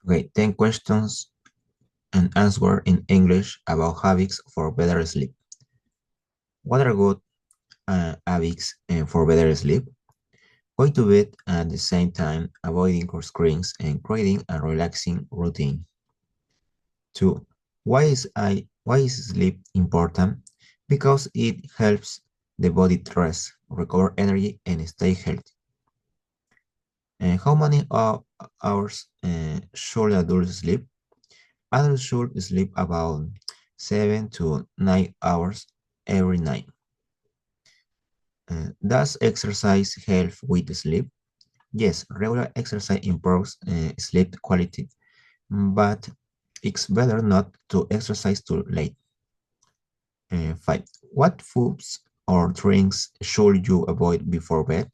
Okay, 10 questions and answer in English about habits for better sleep. What are good habits for better sleep? Going to bed at the same time, avoiding screens, and creating a relaxing routine. 2. Why is sleep important? Because it helps the body to rest, recover energy, and stay healthy. How many hours should adults sleep? Adults should sleep about 7 to 9 hours every night. Does exercise help with sleep? Yes, regular exercise improves sleep quality, but it's better not to exercise too late. 5. What foods or drinks should you avoid before bed?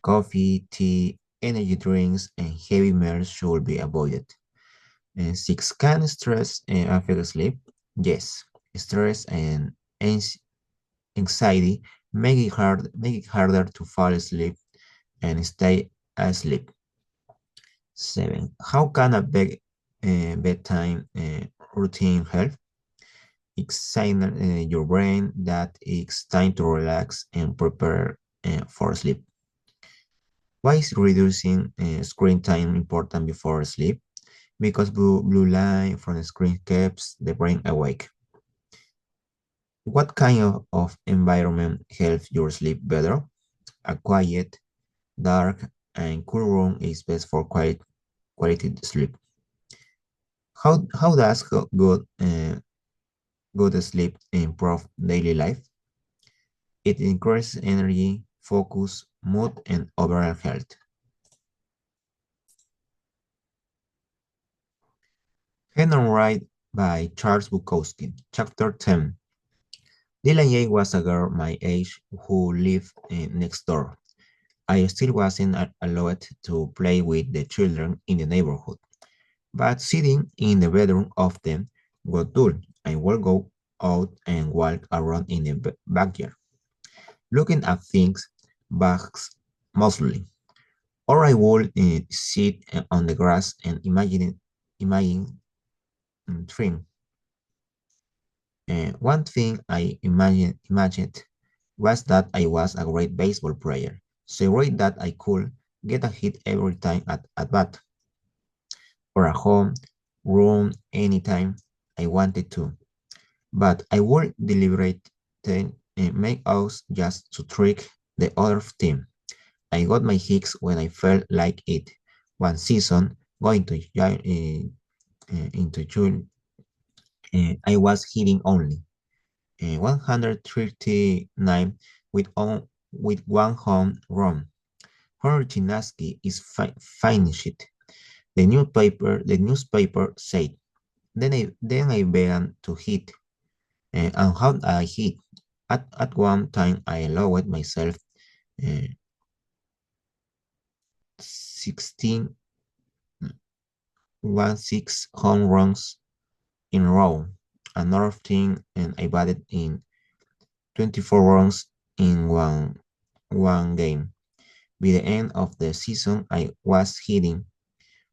Coffee, tea, energy drinks, and heavy meals should be avoided. 6. Can stress affect sleep? Yes, stress and anxiety make it harder to fall asleep and stay asleep. 7. How can a bedtime routine help? It signal your brain that it's time to relax and prepare for sleep. Why is reducing screen time important before sleep? Because blue light from the screen keeps the brain awake. What kind of environment helps your sleep better? A quiet, dark, and cool room is best for quality sleep. How does good sleep improve daily life? It increases energy, focus, mood, and overall health. Hen on Ride by Charles Bukowski. Chapter 10. Lila was a girl my age who lived next door. I still wasn't allowed to play with the children in the neighborhood, but sitting in the bedroom often got dull. I would go out and walk around in the backyard, looking at things, bugs mostly. Or I would sit on the grass and imagine dream. One thing I imagined was that I was a great baseball player, so great that I could get a hit every time at bat, or a home run anytime I wanted to. But I would deliberate then make outs just to trick the other team. I got my hits when I felt like it. One season, going to into June, I was hitting only 139 with one home run. Her Chinaski is finished. The newspaper said. Then I began to hit, and how I hit. At one time, I allowed myself uh, 16 six home runs in a row. Another thing, and I batted in 24 runs in one game. By the end of the season, I was hitting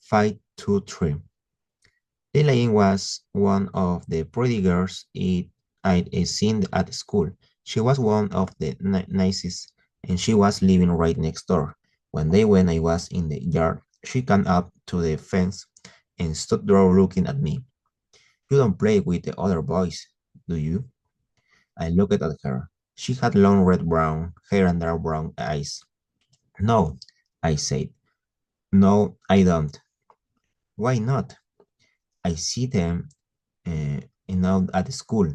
523. Elaine was one of the pretty girls I'd seen at school. She was one of the nicest, and she was living right next door. One day when I was in the yard, she came up to the fence and stood there looking at me. You don't play with the other boys, do you? I looked at her. She had long red-brown hair and dark brown eyes. No, I said. No, I don't. Why not? I see them out at school.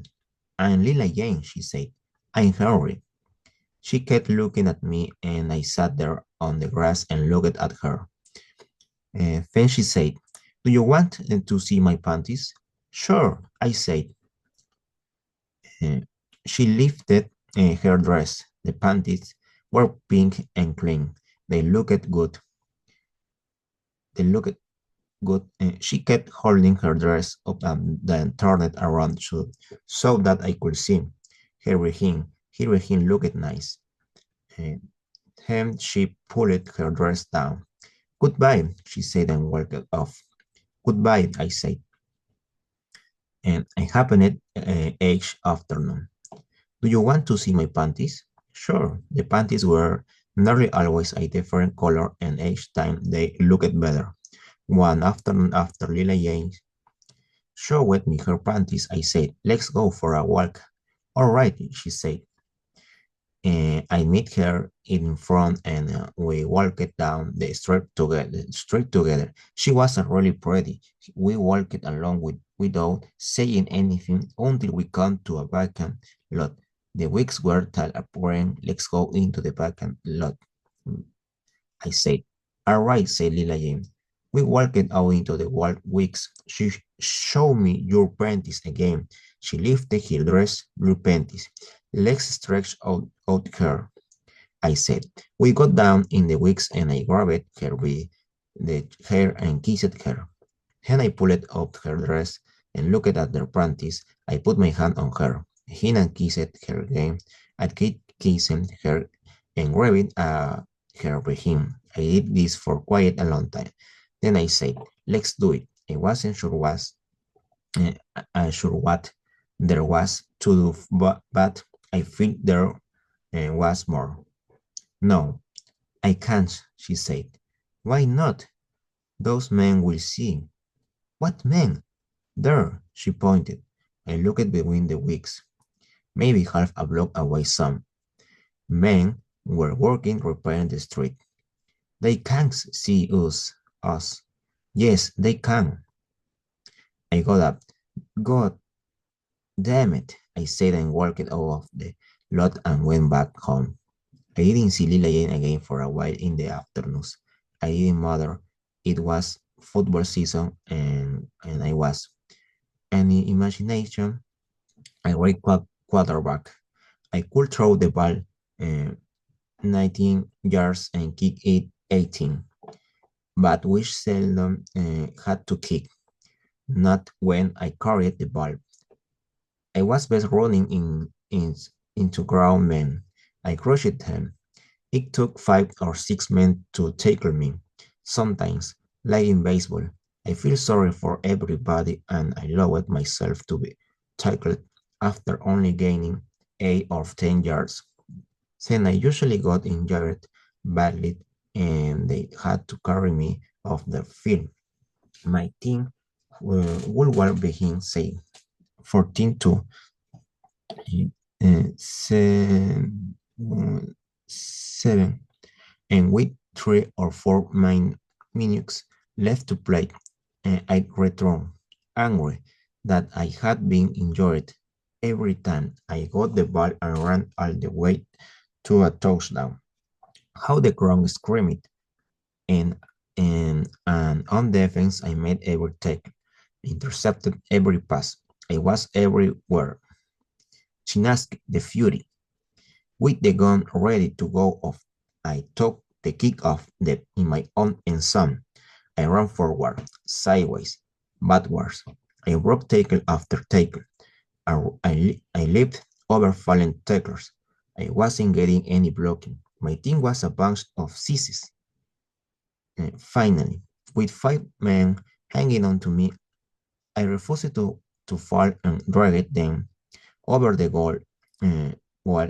I'm Lila Jane, she said. I'm Henry. She kept looking at me, and I sat there on the grass and looked at her. Then she said, do you want to see my panties? Sure, I said. Uh, she lifted her dress. The panties were pink and clean. They looked good. They looked good. She kept holding her dress up and then turned it around so that I could see. Everything looked nice. Uh, then she pulled her dress down. Goodbye, she said and walked off. Goodbye, I said, and I happened each afternoon. Do you want to see my panties? Sure, the panties were nearly always a different color, and each time they looked better. One afternoon after Lila Jane showed me her panties, I said, let's go for a walk. All right, she said. I met her in front and we walked down the street together. She was really pretty. We walked along without saying anything until we come to a vacant lot. The weeks were appearing. Let's go into the vacant lot. I said. All right, said Lila Jane. We walked out into the weeks. She showed me your panties again. She lifted her dress, blue panties. Legs stretched out her. I said. We got down in the weeks and I grabbed her by the hair and kissed her. Then I pulled up her dress and looked at her panties. I put my hand on her. Then I kissed her again. I kept kissing her and grabbed her by him. I did this for quite a long time. Then I said, let's do it. I wasn't sure what there was to do, but I felt there was more. No, I can't, she said. Why not? Those men will see. What men? There, she pointed. I looked between the wicks. Maybe half a block away some. Men were working repairing the street. They can't see us. Yes, they can. I got up. God damn it, I said and walked out of the lot and went back home. I didn't see Lila Jane again for a while in the afternoons. I didn't matter. It was football season and I was. Any imagination, I played quarterback. I could throw the ball uh, 19 yards and kick it 18, but we seldom had to kick, not when I carried the ball. I was best running into ground men. I crushed them. It took 5 or 6 men to tackle me. Sometimes, like in baseball, I feel sorry for everybody and I allowed myself to be tackled after only gaining 8 or 10 yards. Then I usually got injured badly and they had to carry me off the field. My team would begin say 14 to 7 and with 3 or 4 minutes left to play, I returned, angry that I had been injured. Every time I got the ball and ran all the way to a touchdown. How the crowd screamed, and on defense I made every tackle, intercepted every pass. I was everywhere. Chinaski, the Fury, with the gun ready to go off. I took the kick off in my own end zone. I ran forward, sideways, backwards. I broke tackle after tackle. I leaped over fallen tacklers. I wasn't getting any blocking. My team was a bunch of sissies. Finally, with 5 men hanging on to me, I refused to fall and dragged them over the uh,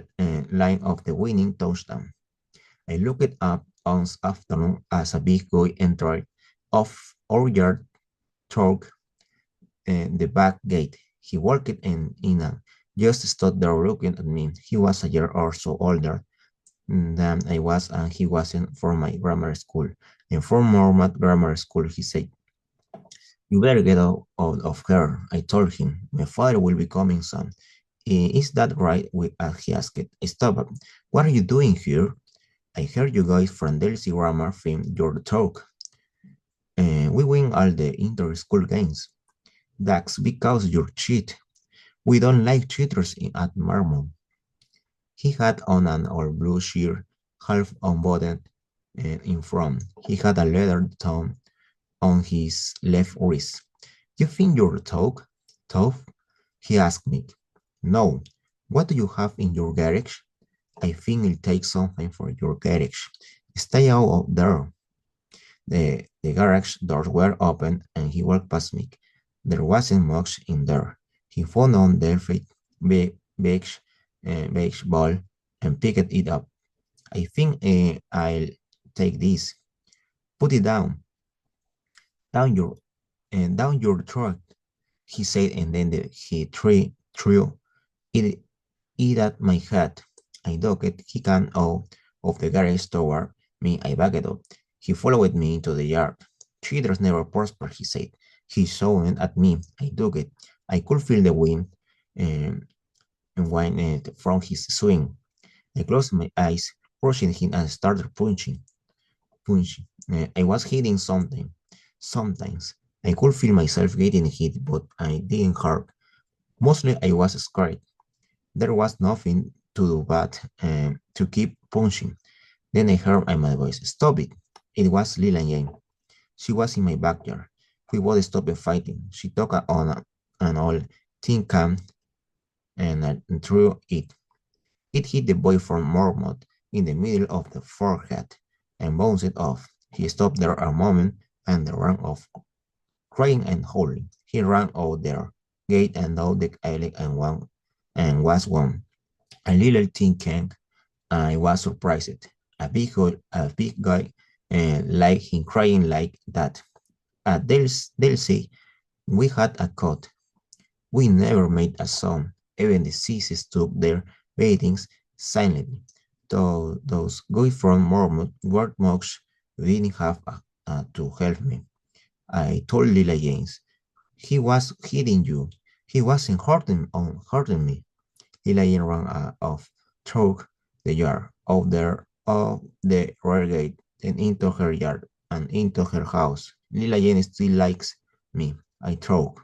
line of the winning touchdown. I looked up on afternoon as a big guy entered off our yard through the back gate. He walked in and just stood there looking at me. He was a year or so older than I was, and he wasn't from my grammar school. And from Mormont Grammar School, he said, you better get out of here. I told him, my father will be coming soon. Is that right? He asked. Stop. What are you doing here? I heard you guys from Delcy Grammar film your talk. We win all the inter-school games. That's because you cheat. We don't like cheaters at Marmon. He had on an old blue shirt, half unbuttoned in front. He had a leather thumb on his left wrist. You think you're tough? He asked me. No. What do you have in your garage? I think I'll take something for your garage. Stay out of there. The garage doors were open and he walked past me. There wasn't much in there. He found on the beige, beige ball and picked it up. I think I'll take this. Put it down your, down your throat, he said, and then he threw it, it at my head. I ducked. He came out of the garage toward me. I backed up. He followed me into the yard. Cheaters never prosper, he said. He shouted at me. I ducked. I could feel the wind um, and wind from his swing. I closed my eyes, rushing him, and started punching. I was hitting something. Sometimes I could feel myself getting hit, but I didn't hurt. Mostly I was scared. There was nothing to do but to keep punching. Then I heard my voice. Stop it. It was Lila Jane. She was in my backyard. We both stopped fighting. She took on an old tin can and threw it. It hit the boy from Mormont in the middle of the forehead and bounced off. He stopped there a moment and ran off, crying and howling. He ran out their gate and down the alley and was gone. A little tin can. I was surprised. A big guy like him crying like that. They'll say we had a cut. We never made a sound. Even the seas took their beatings silently. Though those guys from Mormon were much didn't have to help me. I told Lila James. He was hitting you. He wasn't hurting me. Lila Jane ran off through the yard, out there of the rear gate, and into her yard, and into her house. Lila Jane still likes me. I thought.